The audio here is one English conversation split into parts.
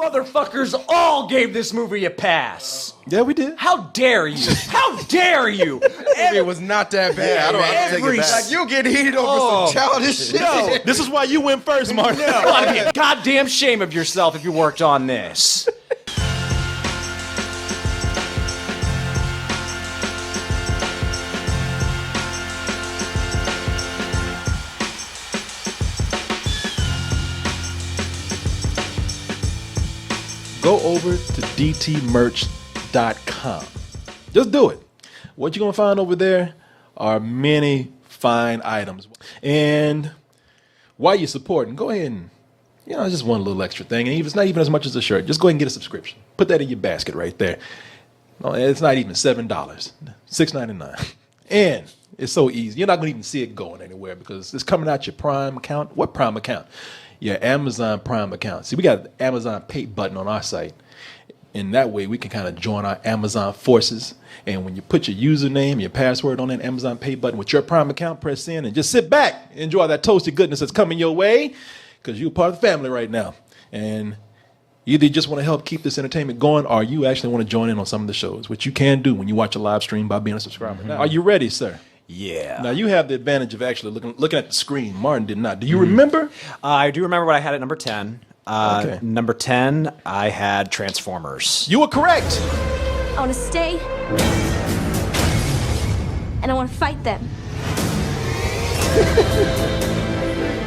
motherfuckers all gave this movie a pass. Yeah, we did. How dare you? How dare you? It was not that bad. I don't have to take it back. Like, you get heated over some childish shit. No, this is why you went first, Martin. You ought to be a goddamn shame of yourself if you worked on this. Go over to dtmerch.com. Just do it. What you're going to find over there are many fine items. And while you're supporting, go ahead and, just one little extra thing. And it's not even as much as a shirt. Just go ahead and get a subscription. Put that in your basket right there. No, it's not even $7. $6.99. And it's so easy. You're not going to even see it going anywhere because it's coming out your Prime account. What Prime account? Your Amazon Prime account. See, we got an Amazon Pay button on our site. And that way we can kind of join our Amazon forces. And when you put your username, your password on that Amazon Pay button with your Prime account, press in and just sit back. Enjoy that toasty goodness that's coming your way because you're part of the family right now. And either you just want to help keep this entertainment going or you actually want to join in on some of the shows, which you can do when you watch a live stream by being a subscriber. Now, are you ready, sir? Yeah. Now, you have the advantage of actually looking at the screen. Martin did not. Do you remember? I do remember what I had at number 10. Okay. Number 10, I had Transformers. You were correct. I want to stay, and I want to fight them.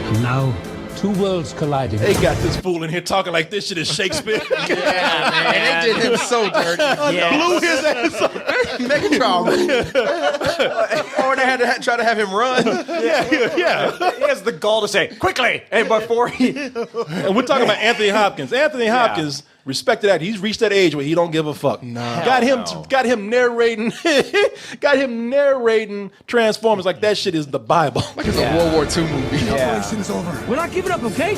And now, two worlds colliding. They got this fool in here talking like this shit is Shakespeare. Yeah, man. And they did him so dirty. Blew his ass up. Megatron. Or they had to try to have him run. Yeah. He has the gall to say, quickly, and before he... And we're talking about Anthony Hopkins. Anthony Hopkins, respected that. He's reached that age where he don't give a fuck. Got him narrating Transformers like that shit is the Bible. Like it's a World War II movie. Yeah. is over. We're not giving up, okay?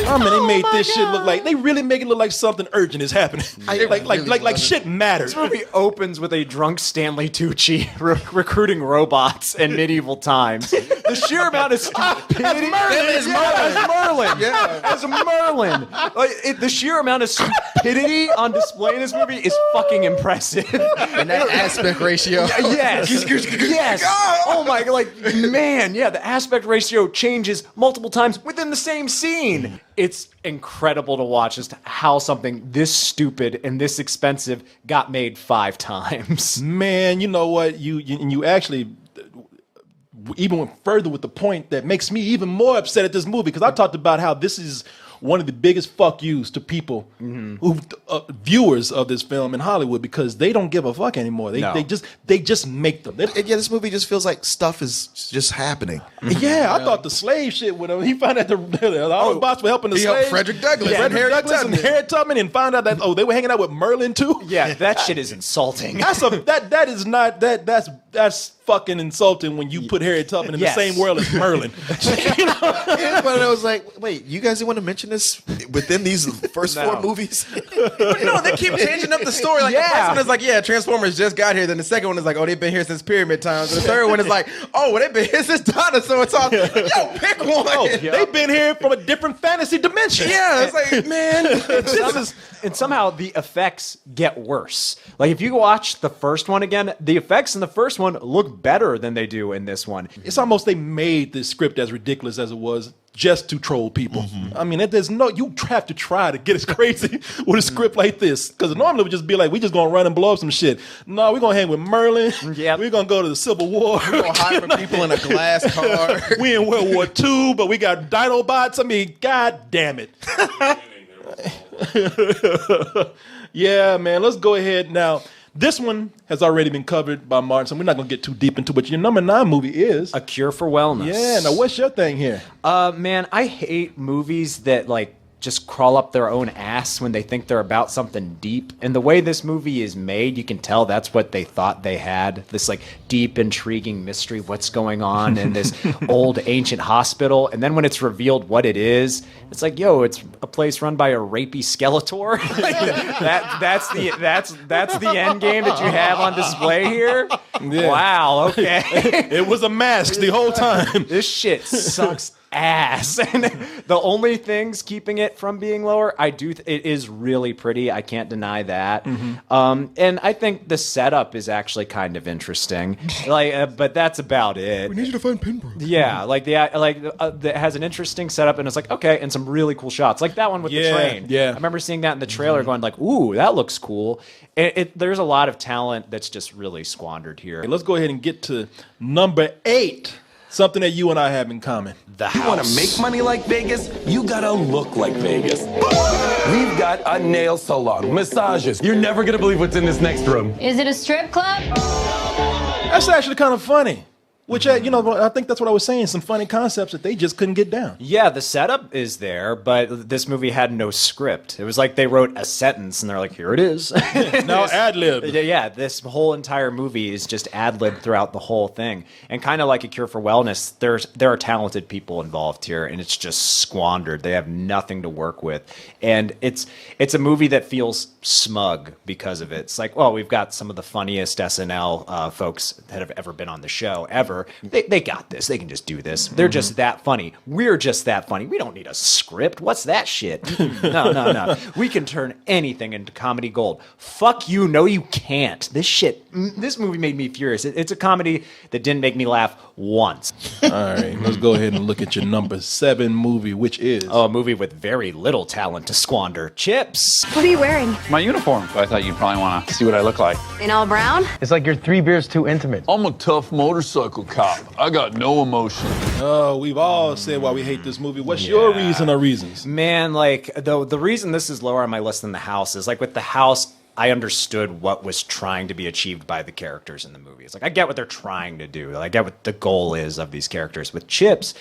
I mean, they made this shit look like they really make it look like something urgent is happening. Like shit matters. This movie opens with a drunk Stanley Tucci recruiting robots in medieval times. The sheer amount of stupidity as Merlin. Yeah. As Merlin. The sheer amount of stupidity on display in this movie is fucking impressive. And that aspect ratio. Yes. Yes. Oh my, man, yeah, the aspect ratio changes multiple times within the same scene. It's incredible to watch just how something this stupid and this expensive got made 5 times. Man, you know what? You actually even went further with the point that makes me even more upset at this movie because I talked about how this is one of the biggest fuck yous to people who viewers of this film in Hollywood because they don't give a fuck anymore. They just make them. This movie just feels like stuff is just happening. Yeah, I thought the slave shit with him. He found out the Autobots were helping the He slaves. helped Frederick Douglass. Yeah, and Frederick Harriet Douglass and Harriet Tubman, and found out that they were hanging out with Merlin too. Yeah, that shit is insulting. That's fucking insulting when you put Harriet Tubman in the same world as Merlin. But I was like, wait, you guys didn't want to mention this within these first 4 movies? They keep changing up the story. Like the first one is like, Transformers just got here. Then the second one is like, oh, they've been here since pyramid times. And the third one is like, oh, they've been here since dinosaur times. Yo, pick one. Oh, they've been here from a different fantasy dimension. Yeah, it's like, man. And somehow the effects get worse. Like if you watch the first one again, the effects in the first one look better than they do in this one. It's almost they made this script as ridiculous as it was just to troll people. I mean, you have to try to get as crazy with a script like this. Because normally it would just be like, we just going to run and blow up some shit. No, we're going to hang with Merlin. Yep. We're going to go to the Civil War. We're going to hide from people in a glass car. We in World War II, but we got Dinobots. I mean, god damn it. Yeah, man, let's go ahead now. This one has already been covered by Martin, so we're not going to get too deep into it. But your number 9 movie is A Cure for Wellness. Yeah, now what's your thing here? Man, I hate movies that just crawl up their own ass when they think they're about something deep. And the way this movie is made, you can tell that's what they thought they had. This deep, intriguing mystery of what's going on in this old ancient hospital. And then when it's revealed what it is, it's like, yo, it's a place run by a rapey Skeletor. That's the end game that you have on display here. Yeah. Wow, okay. It was a mask the whole time. This shit sucks ass. And the only things keeping it from being lower, it is really pretty. I can't deny that. And I think the setup is actually kind of interesting. But that's about it. We need you to find Pinbrook. Yeah, it has an interesting setup, and it's like, okay, and some really cool shots, like that one with the train. Yeah, I remember seeing that in the trailer, going like, "Ooh, that looks cool." There's a lot of talent that's just really squandered here. Let's go ahead and get to number 8. Something that you and I have in common. The You want house. to make money like Vegas? You gotta look like Vegas. We've got a nail salon, massages. You're never gonna believe what's in this next room. Is it a strip club? That's actually kind of funny. Which, I think that's what I was saying. Some funny concepts that they just couldn't get down. Yeah, the setup is there, but this movie had no script. It was like they wrote a sentence and they're like, here it is. Now ad-lib. Yeah, this whole entire movie is just ad-lib throughout the whole thing. And kind of like A Cure for Wellness, there are talented people involved here, and it's just squandered. They have nothing to work with. And it's a movie that feels smug because of it. It's like, well, we've got some of the funniest SNL folks that have ever been on the show, ever. They got this. They can just do this. They're just that funny. We're just that funny. We don't need a script. What's that shit? No. We can turn anything into comedy gold. Fuck you. No, you can't. This movie made me furious. It's a comedy that didn't make me laugh once. All right, let's go ahead and look at your number 7 movie, which is... Oh, a movie with very little talent to squander. Chips. What are you wearing? My uniform. I thought you'd probably want to see what I look like. In all brown? It's like you're 3 beers too intimate. I'm a tough motorcycle cop. I got no emotion. Oh, we've all said why we hate this movie. What's your reason or reasons? Man, the reason this is lower on my list than The House is, with The House, I understood what was trying to be achieved by the characters in the movie. It's like, I get what they're trying to do. I get what the goal is of these characters. With Chips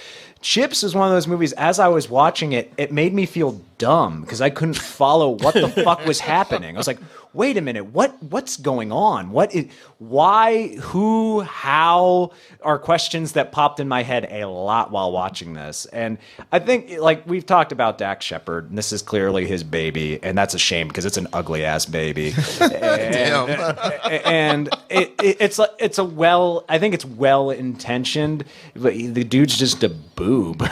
is one of those movies, as I was watching it, it made me feel dumb because I couldn't follow what the fuck was happening. I was like, wait a minute, what's going on? Why, who, how are questions that popped in my head a lot while watching this. And I think, we've talked about Dax Shepard, and this is clearly his baby, and that's a shame because it's an ugly ass baby. And I think it's well intentioned, but the dude's just a boob.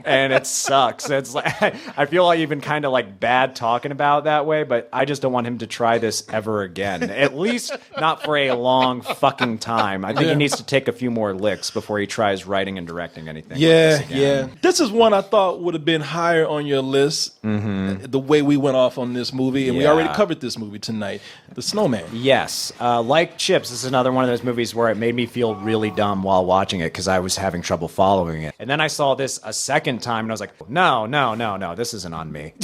And it sucks. It's like, I feel like even kind of bad talking about it that way, but I just don't want him to try this ever again. At least not for a long fucking time. I think he needs to take a few more licks before he tries writing and directing anything. Yeah. This is one I thought would have been higher on your list. The way we went off on this movie, and we already covered this movie tonight, The Snowman. Yes. Like Chips, this is another one of those movies where it made me feel really dumb while watching it because I was having trouble following it. And then I saw this a second time, and I was like, no, this isn't on me.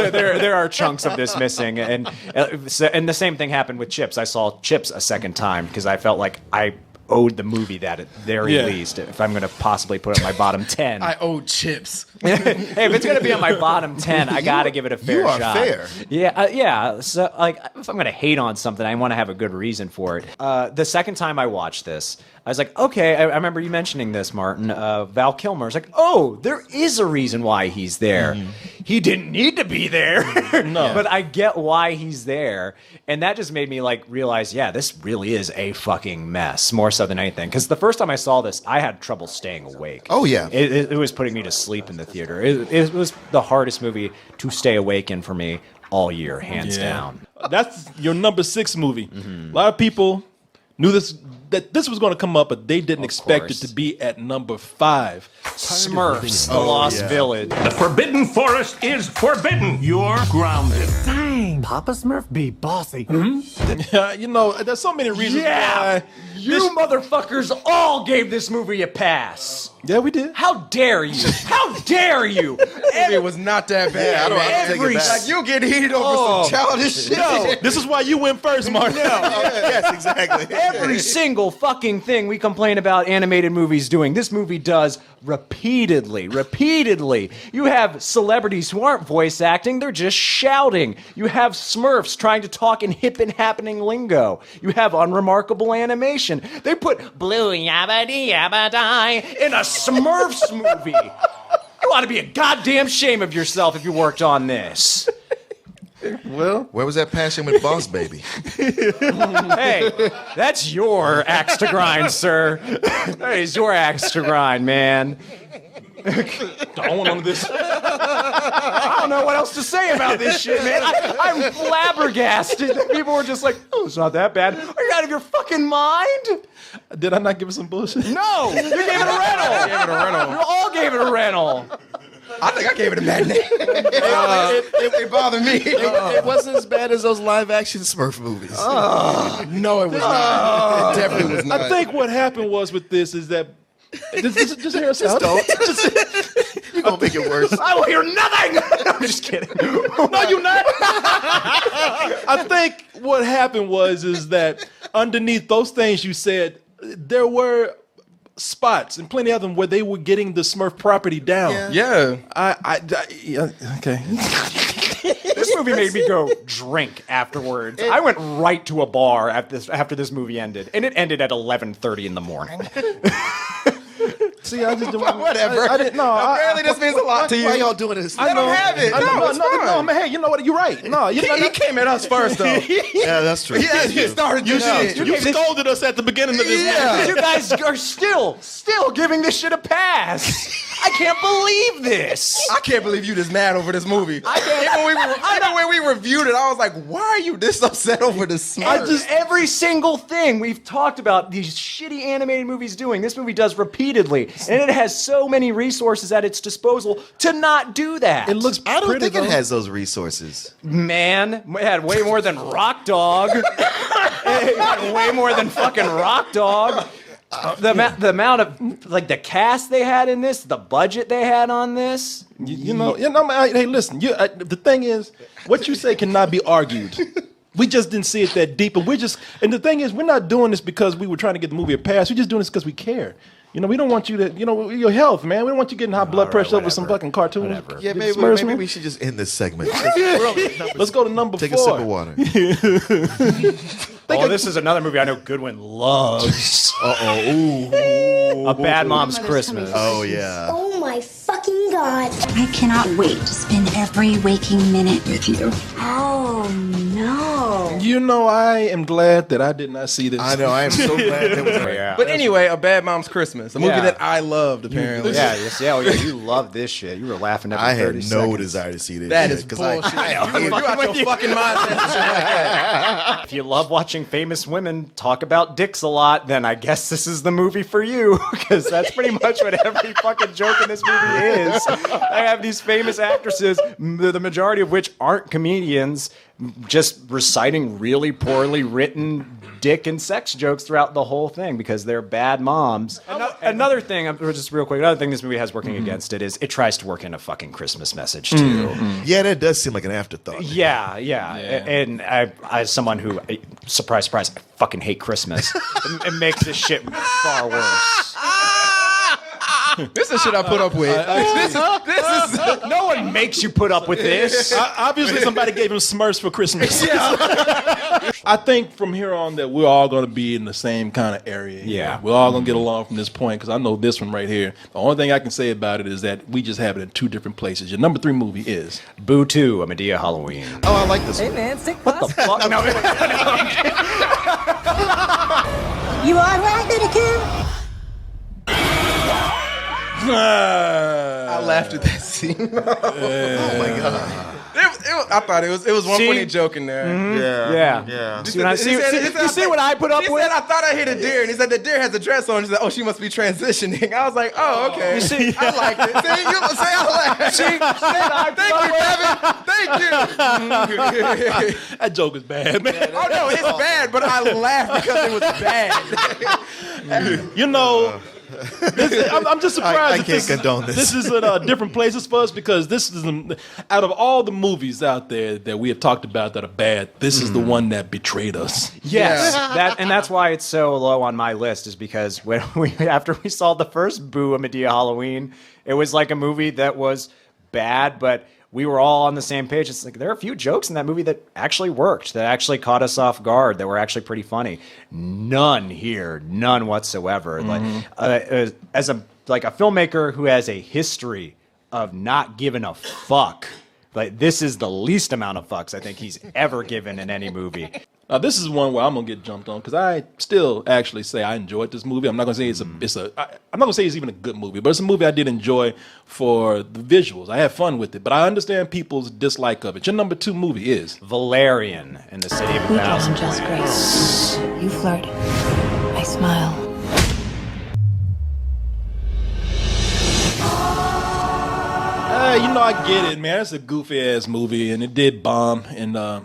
There are chunks of this missing, and the same thing happened with Chips. I saw Chips a second time because I felt like I owed the movie that at very least, if I'm going to possibly put it in my bottom 10. I owe Chips. Hey, if it's going to be on my bottom 10, I got to give it a fair shot. You are fair. Yeah. So, if I'm going to hate on something, I want to have a good reason for it. The second time I watched this, I was like, okay, I remember you mentioning this, Martin. Val Kilmer. I was like, oh, there is a reason why he's there. He didn't need to be there. No. But I get why he's there. And that just made me realize, this really is a fucking mess, more so than anything. Because the first time I saw this, I had trouble staying awake. Oh, yeah. It was putting me to sleep in the theater. It was the hardest movie to stay awake in for me all year, hands down. That's your number 6 movie. A lot of people knew that this was going to come up, but they didn't expect it to be at number 5. SMURFS, The Lost Village. The Forbidden Forest is forbidden. You're grounded. Dang, Papa Smurf be bossy. There's so many reasons why. You motherfuckers all gave this movie a pass. Yeah, we did. How dare you? How dare you? It was not that bad. Yeah, I don't have to take it back. You get heated over some childish shit. No, this is why you went first, Mark. Yes, exactly. Every single fucking thing we complain about animated movies doing, this movie does repeatedly. You have celebrities who aren't voice acting, they're just shouting. You have Smurfs trying to talk in hip and happening lingo. You have unremarkable animation. They put blue yabba-dee yabba-die in a Smurfs movie. You ought to be a goddamn shame of yourself if you worked on this. Well, Where was that passion with Boss Baby? Hey, that's your axe to grind, sir. That is your axe to grind, man. I want none of this. I don't know what else to say about this shit, man. I'm flabbergasted. People were just like, oh, it's not that bad. Are you out of your fucking mind? Did I not give it some bullshit? No, you gave it a rental. You all gave it a rental. I think I gave it a bad name. It bothered me. It wasn't as bad as those live-action Smurf movies. No, it was not. It definitely was not. I think what happened was with this is that just hear us out. Don't. You're gonna make it worse. I will hear nothing. I'm just kidding. No, you're not. I think what happened is that underneath those things you said, there were spots and plenty of them where they were getting the Smurf property down. Yeah. Okay. This movie made me go drink afterwards. I went right to a bar after this movie ended, and it ended at 11:30 in the morning. See, I just Whatever. I didn't know. Apparently, this means a lot to you. Why y'all doing this? I don't have it. No, man. Hey, you know what? You're right. No, He came at us first, though. Yeah, that's true. Yeah, he started this shit. You scolded us at the beginning of this. Yeah. You guys are still giving this shit a pass. I can't believe this. I can't believe you this mad over this movie. Even when we reviewed it, I was like, why are you this upset over this Smurf? Every single thing we've talked about these shitty animated movies doing, this movie does repeatedly. And it has so many resources at its disposal to not do that. It looks I don't pretty, think it though. has those resources. Man, it had way more than Rock Dog. It had way more than fucking Rock Dog. The amount of, like, the cast they had in this, the budget they had on this. You know, hey, listen. The thing is, what you say cannot be argued. We just didn't see it that deep, and the thing is, we're not doing this because we were trying to get the movie a pass. We're just doing this because we care. You know, we don't want you to, your health, man. We don't want you getting high blood pressure over some fucking cartoon. Whatever. Yeah, maybe we should just end this segment. Let's go to number 4. Take a sip of water. Oh, this is another movie I know Goodwin loves. A Bad Mom's Christmas. Oh, yeah. Oh my fucking god. I cannot wait to spend every waking minute with you. Oh no. You know, I am glad that I did not see this. I know. I am so glad that was Yeah. But anyway, A Bad Mom's Christmas, a movie that I loved, apparently. You love this shit. You were laughing every I 30 had seconds. no desire to see this. That shit, is 'cause bullshit. I You out your fucking mind. If you love watching famous women talk about dicks a lot, then I guess this is the movie for you, because that's pretty much what every fucking joke in this movie is. I have these famous actresses, the majority of which aren't comedians, just reciting really poorly written dick and sex jokes throughout the whole thing because they're bad moms. Another thing, just real quick, another thing this movie has working against it is it tries to work in a fucking Christmas message too. Yeah, that does seem like an afterthought. Yeah. And I, as someone who, surprise, surprise, I fucking hate Christmas, it makes this shit far worse. This is shit I put up with. This is No one makes you put up with this. Obviously, somebody gave him Smurfs for Christmas. I think from here on that we're all going to be in the same kind of area. Yeah. We're all going to get along from this point because I know this one right here. The only thing I can say about it is that we just have it in 2 different places. Your number 3 movie is Boo 2, a Madea Halloween. Oh, I like this one. Man, sick What the fuck? No. You all right, little kid? I laughed at that scene. Oh my god. I thought it was one See? funny joke in there. Yeah. You see what I put up He with? said, I thought I hit a deer. And he said, the deer has a dress on. He said, oh, she must be transitioning. I was like, oh, okay. You see? I liked it. See, you say I laughed. Thank you, Kevin. Thank you. that joke is bad, man. Oh, no, it's bad, but I laughed because it was bad. You know. I'm just surprised. I can't condone this. This is a different places for us because this is out of all the movies out there that we have talked about that are bad. This is the one that betrayed us. Yes, that's why it's so low on my list is because when after we saw the first Boo, a Madea Halloween, it was like a movie that was bad, but we were all on the same page. It's like there are a few jokes in that movie that actually worked, that actually caught us off guard, that were actually pretty funny. None here, none whatsoever. Like as a filmmaker who has a history of not giving a fuck Like, this is the least amount of fucks I think he's ever given in any movie. Now, this is one where I'm gonna get jumped on because I still actually say I enjoyed this movie. I'm not gonna say I'm not gonna say it's even a good movie, but it's a movie I did enjoy for the visuals. I had fun with it, but I understand people's dislike of it. Your number 2 movie is Valerian in the City of a We Thousand just Planets. grace. You flirt. I smile. I get it, man. It's a goofy ass movie, and it did bomb. And I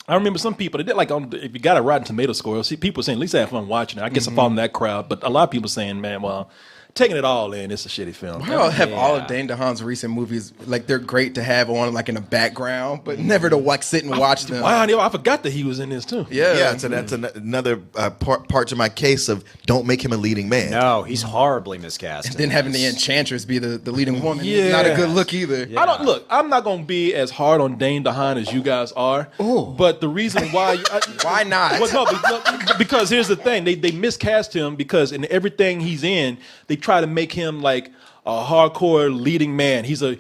remember some people, they did like if you got a Rotten Tomato score, see people saying at least I had fun watching it. I guess I fall in that crowd, but a lot of people saying, man, well, taking it all in, it's a shitty film. Why don't have all of Dane DeHaan's recent movies, like they're great to have on like in the background, but never to like sit and watch them. Wow, I forgot that he was in this too. Yeah, so that's another part to my case of don't make him a leading man. No, he's horribly miscast. And then having the Enchantress be the leading woman, Yeah. not a good look either. Yeah. I'm not gonna be as hard on Dane DeHaan as you guys are. But the reason why Why not? Well, no, because here's the thing: they miscast him because in everything he's in, they try to make him like a hardcore leading man. He's a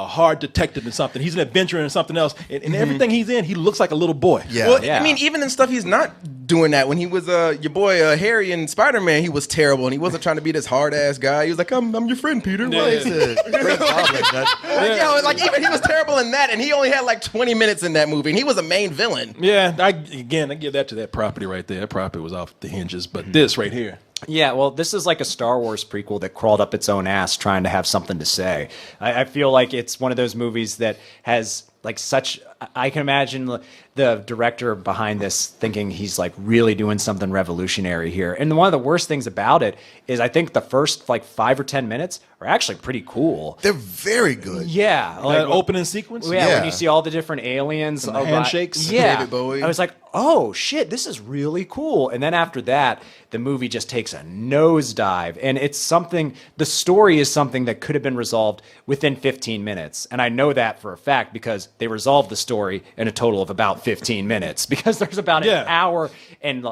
hard detective in something. He's an adventurer in something else. And everything he's in, he looks like a little boy. Yeah. Well, I mean, even in stuff he's not doing that. When he was your boy Harry in Spider-Man, he was terrible, and he wasn't trying to be this hard-ass guy. He was like, I'm your friend, Peter. Yeah. Like, Great goblin, like even he was terrible in that, and he only had like 20 minutes in that movie, and he was a main villain. Yeah, I give that to that property right there. That property was off the hinges. But this right here. Yeah, well, this is like a Star Wars prequel that crawled up its own ass trying to have something to say. I feel like it's one of those movies that has like such... I can imagine the director behind this thinking he's like really doing something revolutionary here. And one of the worst things about it is I think the first like 5 or 10 minutes are actually pretty cool. They're very good. Yeah. Like opening sequence? Yeah, when you see all the different aliens. And the handshakes. Yeah. David Bowie. I was like, oh, shit, this is really cool. And then after that, the movie just takes a nosedive. And it's something, the story is something that could have been resolved within 15 minutes. And I know that for a fact because they resolved the story in a total of about 15 minutes. Because there's about an hour and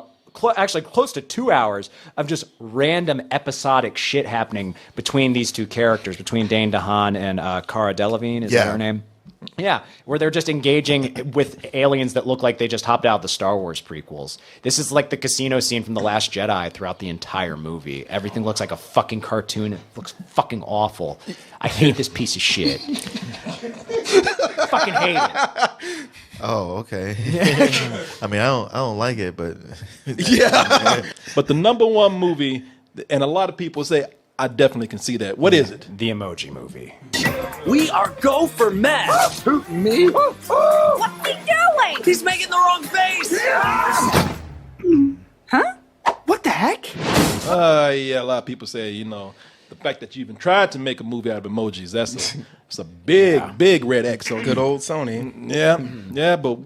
actually close to 2 hours of just random episodic shit happening between these two characters, between Dane DeHaan and Cara Delevingne, is that her name? Yeah, where they're just engaging with aliens that look like they just hopped out of the Star Wars prequels. This is like the casino scene from The Last Jedi throughout the entire movie. Everything looks like a fucking cartoon. It looks fucking awful. I hate this piece of shit. Fucking hate it. Oh, okay. I mean, I don't like it, but Yeah. But the number one movie, and a lot of people say, I definitely can see that. What is it? The Emoji Movie. We are go for mess. Me? What's he doing? He's making the wrong face. Huh? What the heck? Yeah, a lot of people say, the fact that you even tried to make a movie out of emojis, that's a big red X on Good you. old Sony. Yeah, but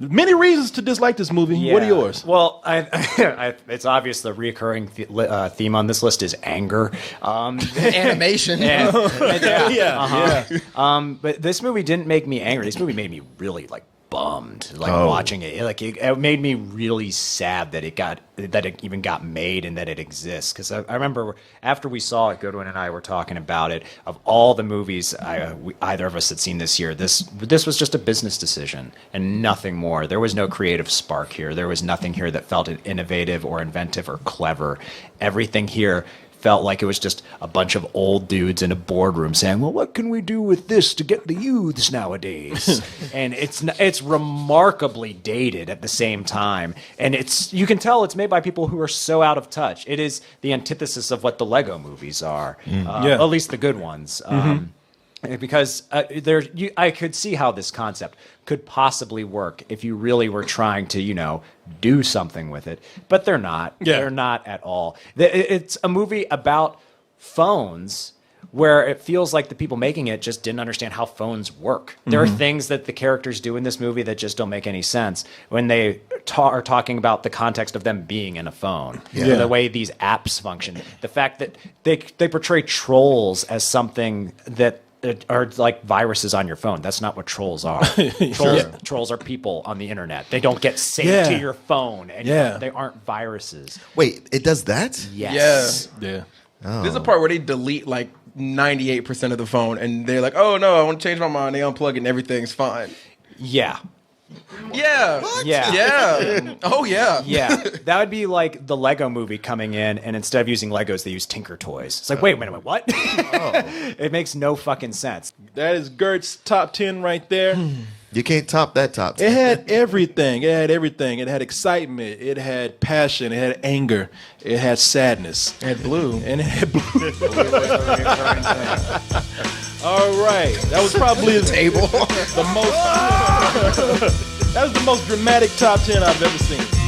many reasons to dislike this movie. Yeah. What are yours? Well, it's obvious the recurring theme on this list is anger. Animation. But this movie didn't make me angry. This movie made me really bummed watching it. It made me really sad that it even got made and that it exists. Because I remember after we saw it, Goodwin and I were talking about it. Of all the movies either of us had seen this year, this was just a business decision and nothing more. There was no creative spark here. There was nothing here that felt innovative or inventive or clever. Everything here felt like it was just a bunch of old dudes in a boardroom saying, well, what can we do with this to get the youths nowadays? And it's remarkably dated at the same time. And you can tell it's made by people who are so out of touch. It is the antithesis of what the Lego movies are, at least the good ones. Because I could see how this concept could possibly work if you really were trying to, do something with it. But they're not. Yeah. They're not at all. It's a movie about phones where it feels like the people making it just didn't understand how phones work. There are things that the characters do in this movie that just don't make any sense when they are talking about the context of them being in a phone. Yeah. The way these apps function. The fact that they portray trolls as something that are like viruses on your phone. That's not what trolls are. Trolls are people on the internet. They don't get saved to your phone, and they aren't viruses. wait, it does that? Yes. Yeah. Oh. There's a part where they delete like 98% of the phone, and they're like, "Oh no, I want to change my mind." They unplug it, and everything's fine. Yeah. Yeah. Yeah. Yeah. Oh yeah. Yeah. That would be like the Lego movie coming in, and instead of using Legos, they use Tinker Toys. It's like, wait a minute, what? It makes no fucking sense. That is Girts' top 10 right there. You can't top that top 10. It had everything. It had everything. It had excitement. It had passion. It had anger. It had sadness. It had blue. And it had blue. All right. That was probably the most. That was the most dramatic top 10 I've ever seen.